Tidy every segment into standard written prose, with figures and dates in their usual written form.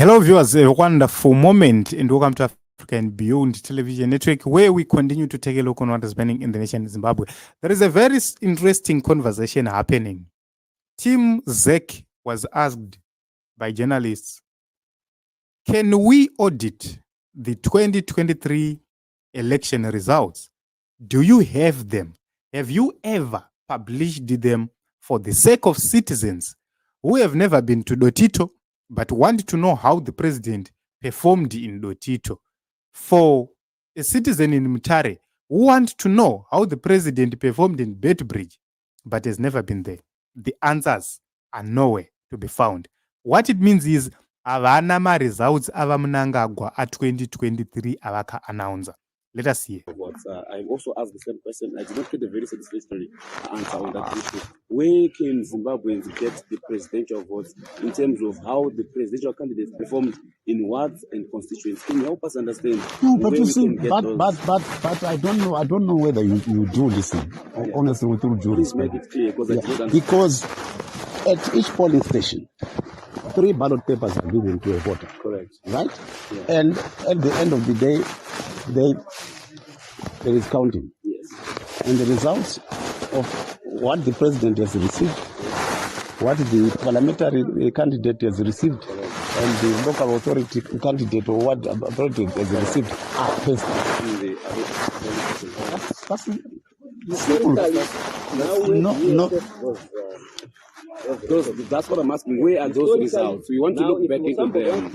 Hello viewers, a wonderful moment and welcome to Africa and Beyond Television Network, where we continue to take a look on what is happening in the nation of Zimbabwe. There is a very interesting conversation happening. Team ZEC was asked by journalists, can we audit the 2023 election results? Do you have them? Have you ever published them for the sake of citizens who have never been to Dotito but want to know how the president performed in Dotito? For a citizen in Mutare who want to know how the president performed in Bedbridge but has never been there, the answers are nowhere to be found. What it means is avana results ava Mnangagwa at 2023 avaka announcer. Let us see. I also asked the same question. I did not get a very satisfactory answer on that issue. Where can Zimbabweans get the presidential votes in terms of how the presidential candidates performed in wards and constituencies? Can you help us understand? No, but you see, but I don't know. I don't know whether you do listen. Yeah. Honestly, with all due respect. Please make it clear, because at each polling station, 3 ballot papers are given to a voter. Correct. Right? Yeah. And at the end of the day, there is counting. Yes. And the results of what the president has received, what the parliamentary candidate has received, and the local authority candidate or what authority has received are pasted. That's simple. That's what I'm asking. Where are those results? We want to look back into them.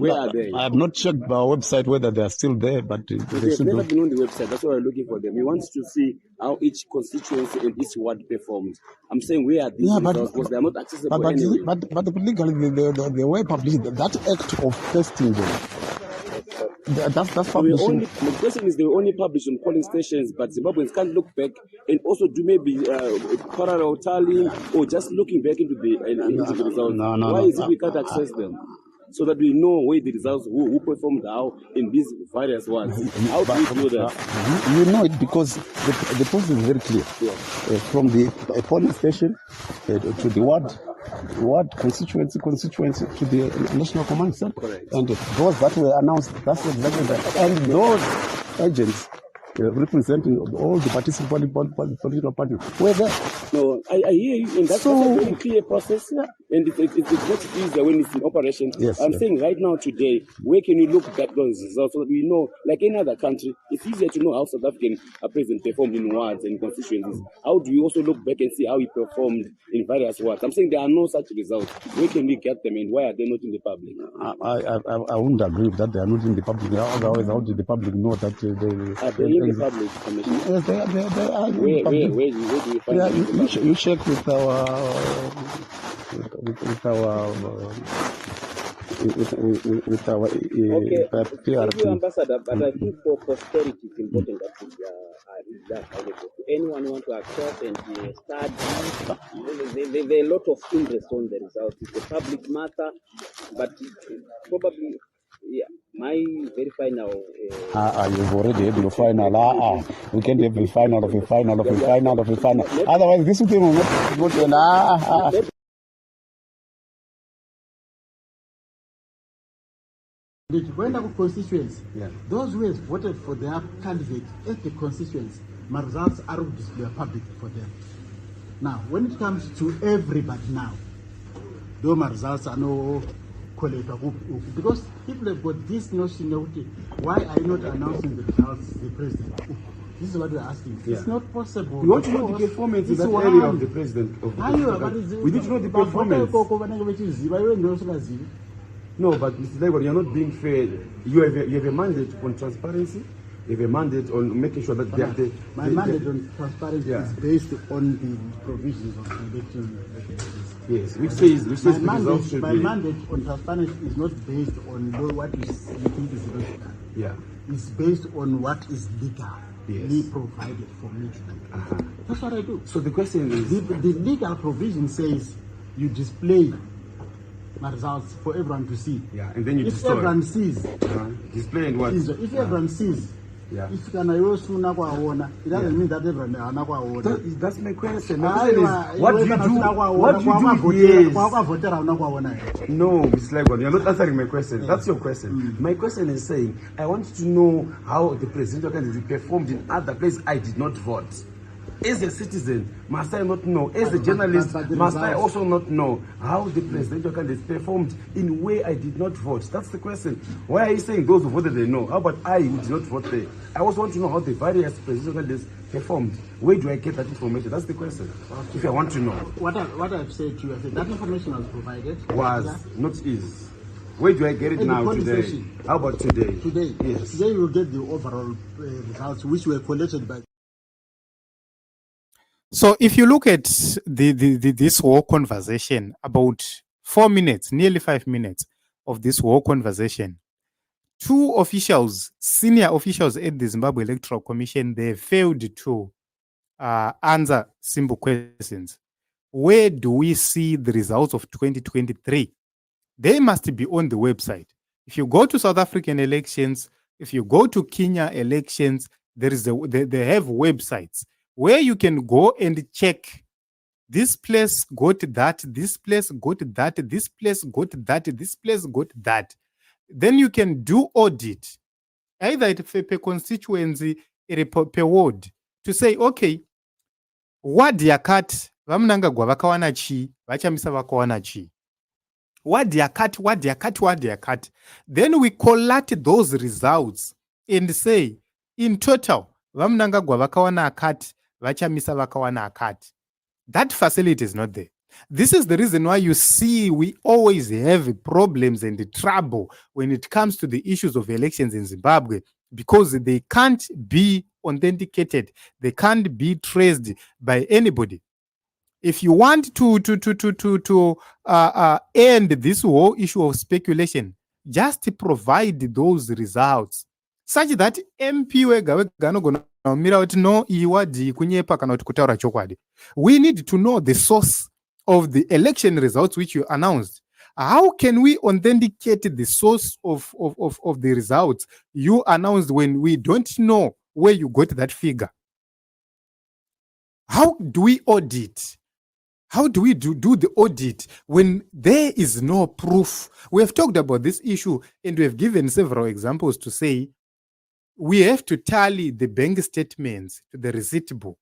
Where are they? I have not checked our website whether they are still there, but they've never been on the website. That's why we're looking for them. We want to see how each constituency and each ward performed. I'm saying where are these results? Because they are not accessible anyway. But legally, the way published, that act of testing them. That's publishing. The question is they were only published on polling stations, but Zimbabweans can't look back and also do maybe parallel tallying or just looking back into the results. Why is it we can't access them? So that we know where the results, who performed how in these various ones. How do we do that? You know it because the process is very clear. Yeah. From the polling station to the ward constituency to the national command center. Correct. And those that were announced, that's exactly that. And those agents representing all the participating political parties were there. No, I hear you, and that's a very clear process, and it's much easier when it's in operation. Yes, I'm saying right now today, where can you look at those results so that we know, like any other country, it's easier to know how South African president performed in wards and constituencies. How do you also look back and see how he performed in various wards? I'm saying there are no such results. Where can we get them, and why are they not in the public? I wouldn't agree with that. They are not in the public. Otherwise, how did the public know that they are in the public? Yes, they are in the public. Where do you find them? You check with our PRP. Ambassador, but I think for posterity it's important that we read that available to anyone who want to access and study. There's a lot of interest on the results. It's a public matter, but probably. Yeah, my very final. You've already had your final. We can't have a final of a final of a final of a final. Otherwise, this thing will not go to an. When the constituents, those who have voted for their candidate at the constituents, my results are displayed public for them. Now, when it comes to everybody now, though my results are no. Because people have got this notion of why are you not announcing the results the president? This is what we're asking. It's not possible. We want to know the performance in that area of the president. We need to know the performance. No, but Mr. Lego, you're not being fair. You have a mandate on transparency. You have a mandate on making sure that my mandate on transparency is based on the provisions of the election. Yes, which says my mandate on transparency is not based on what you think is logical. Yeah. It's based on what is legally provided for me tonight. That's what I do. So the question is, the legal provision says you display my results for everyone to see. Yeah, and then you if everyone sees, display and what? If everyone sees, Yeah. If kana yosuna kwaona, it doesn't mean that everyone hana kwaona. That's my question. My question is, what do you do? What do you do? Yes. No, Mr. Legon, you're not answering my question. That's your question. My question is saying, I want to know how the presidential candidate performed in other places I did not vote. As a citizen, must I not know? As a journalist, must I also not know how the presidential candidate performed in where I did not vote? That's the question. Why are you saying those who voted they know? How about I who did not vote there? I also want to know how the various presidential candidates performed. Where do I get that information? That's the question. Okay. If I want to know. What I've said to you, I said that information was provided. Not is. Where do I get it now today? Station. How about today? Today. Yes. Today you will get the overall results which were collected by. So if you look at this whole conversation, about 4 minutes, nearly 5 minutes of this whole conversation, two officials, senior officials at the Zimbabwe Electoral Commission, they failed to answer simple questions. Where do we see the results of 2023? They must be on the website. If you go to South African elections, if you go to Kenya elections, they have websites where you can go and check. This place got that, this place got that, this place got that, this place got that. Then you can do audit, either per constituency or per ward, to say, okay, ward yakati vaMnangagwa vakawana chi, vachamisa vakawana chi. Ward yakati. Then we collect those results and say, in total, vaMnangagwa vakawana akati, vachamisa vakawana akati. That facility is not there. This is the reason why you see we always have problems and trouble when it comes to the issues of elections in Zimbabwe, because they can't be authenticated. They can't be traced by anybody. If you want to end this whole issue of speculation, just provide those results such that MP wega anogona kumira kuti no iwadi kunyepa kana kuti kutaura chokwadi. We need to know the source of the election results which you announced. How can we authenticate the source of the results you announced when we don't know where you got that figure? How do we audit? How do we do the audit when there is no proof? We have talked about this issue and we have given several examples to say we have to tally the bank statements to the receipt book.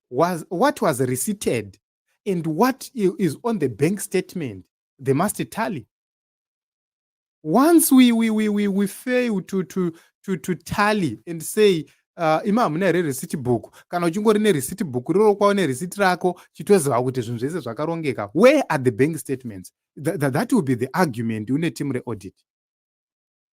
What was receipted and what is on the bank statement, they must tally. Once we fail to tally and say ima mune receipt book, kana uchingori ne receipt book roro kwawo ne receipt rako chitoziva kuti zvinhu zvese zvakarongeka, where are the bank statements? That will be the argument une team re-audit.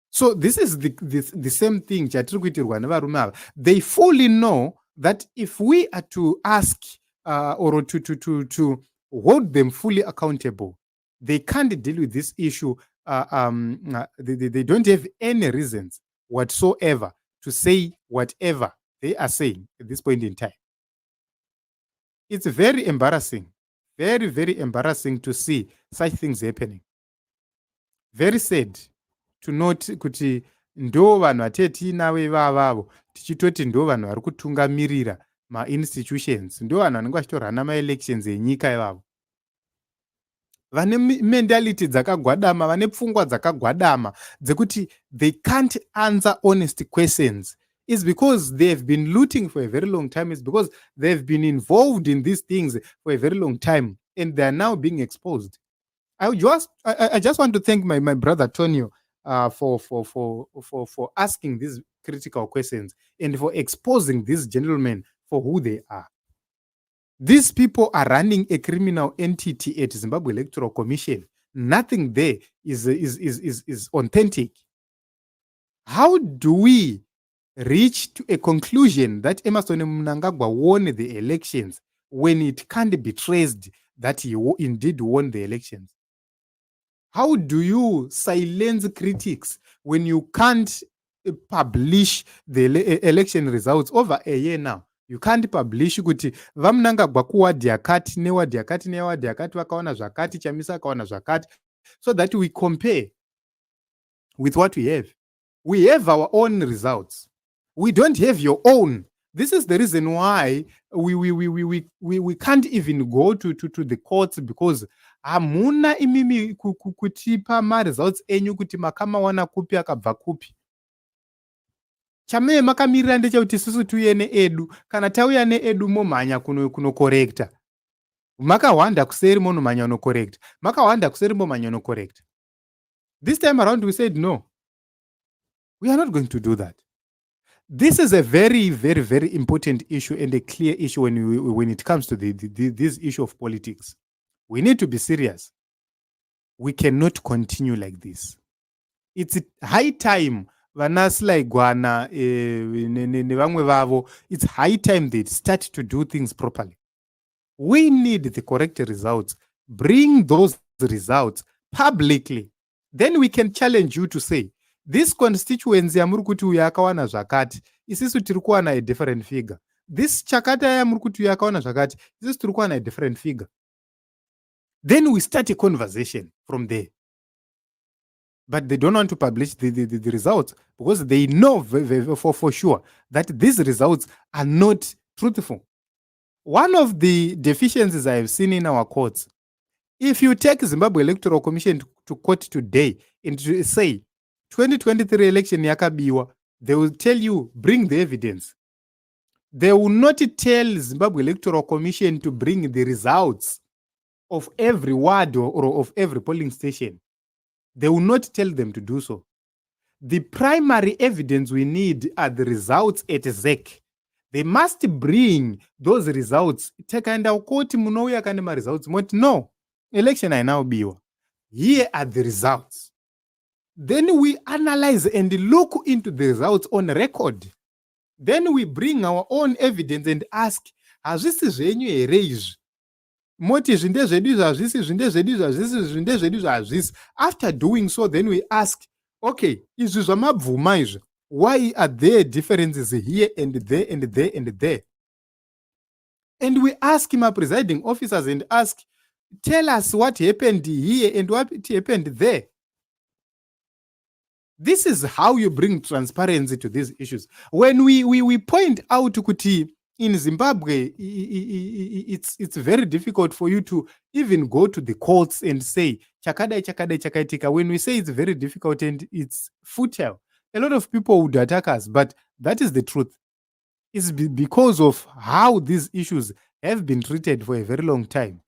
So this is the same thing chatiri kuitirwa nevarume ava. They fully know that if we are to ask or to hold them fully accountable, they can't deal with this issue. They don't have any reasons whatsoever to say whatever they are saying at this point in time. It's very embarrassing, very, very embarrassing to see such things happening. Very sad to note kuti ndo vanhu vatetinavo ivavavo tichitoti ndo vanhu vari kutungamirira ma-institutions, ndo vanhu vanenge vachitorana ma-elections enyika ivavo. Vane mentality dzakagwadama, vane pfungwa dzakagwadama dzekuti they can't answer honest questions. It's because they have been looting for a very long time. It's because they've been involved in these things for a very long time and they are now being exposed. I just want to thank my brother Tonio for asking these critical questions and for exposing these gentlemen for who they are. These people are running a criminal entity at Zimbabwe Electoral Commission. Nothing there is authentic. How do we reach to a conclusion that Emmerson Mnangagwa won the elections when it can't be traced that he indeed won the elections? How do you silence critics when you can't publish the election results over a year now? You can't publish kuti vaMnangagwa kuwadi yakati newadi yakati newadi yakati vakaona zvakati, Chamisa akaona zvakati, so that we compare with what we have. We have our own results. We don't have your own. This is the reason why we can't even go to the courts, because hamuna imimi kutipa ma results enyu kuti makamawana kupi akabva kupi. Chamee makamirira ndechekuti susu tuye needu, kana tauya needu momhanya kunokorekta. Makawanda kuseri monomhanya unokorekta. Makawanda kuseri momhanya unokorekta. This time around we said no. We are not going to do that. This is a very, very, very important issue and a clear issue when it comes to this issue of politics. We need to be serious. We cannot continue like this. It's high time. It's high time they start to do things properly. We need the correct results. Bring those results publicly. Then we can challenge you to say, this constituency yamurukuti uyakawana zvakati, isisu tirikuwana a different figure. This chakata yamurukuti uyakawana zvakati, isisu tirikuwana a different figure. Then we start a conversation from there. But they don't want to publish the results because they know for sure that these results are not truthful. One of the deficiencies I have seen in our courts, if you take Zimbabwe Electoral Commission to court today and to say 2023 election yakabiwa, they will tell you bring the evidence. They will not tell Zimbabwe Electoral Commission to bring the results of every ward or of every polling station. They will not tell them to do so. The primary evidence we need are the results at ZEC. They must bring those results. Tekaenda ukoti munouya kane ma results. No, election ainaobiwa. Here are the results. Then we analyze and look into the results on record. Then we bring our own evidence and ask, hazvisi zvenyu here izvi? Moti zvinde zvedu zvazvisi, zvinde zvedu zvazvisi, zvinde zvedu zvazvisi. After doing so, then we ask, okay, izvi zvamabvuma izvi, why are there differences here and there and there and there? And we ask my presiding officers and ask, tell us what happened here and what happened there. This is how you bring transparency to these issues. When we point out kuti in Zimbabwe, it's very difficult for you to even go to the courts and say, chakadai, chakadai, chakaitika. When we say it's very difficult and it's futile, a lot of people would attack us, but that is the truth. It's because of how these issues have been treated for a very long time.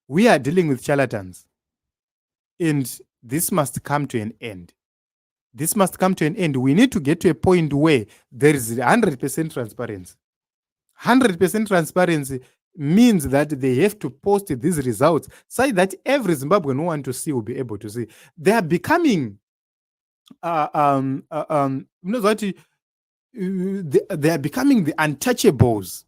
We are dealing with charlatans, and this must come to an end. This must come to an end. We need to get to a point where there is 100% transparency. 100% transparency means that they have to post these results so that every Zimbabwean who wants to see will be able to see. They are becoming they are becoming the untouchables.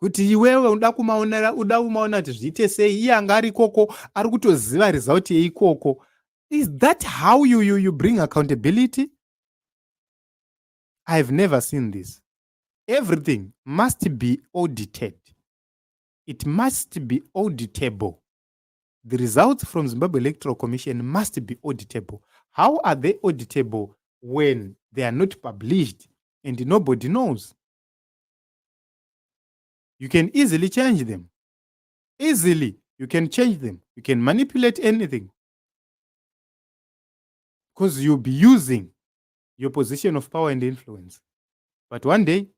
Kuti iwewe uda kumaona kuti zviite sei, iye anga ari ikoko ari kutoziva result yeikoko. Is that how you bring accountability? I've never seen this. Everything must be audited. It must be auditable. The results from Zimbabwe Electoral Commission must be auditable. How are they auditable when they are not published and nobody knows? You can easily change them. Easily, you can change them. You can manipulate anything. Because you'll be using your position of power and influence. But one day,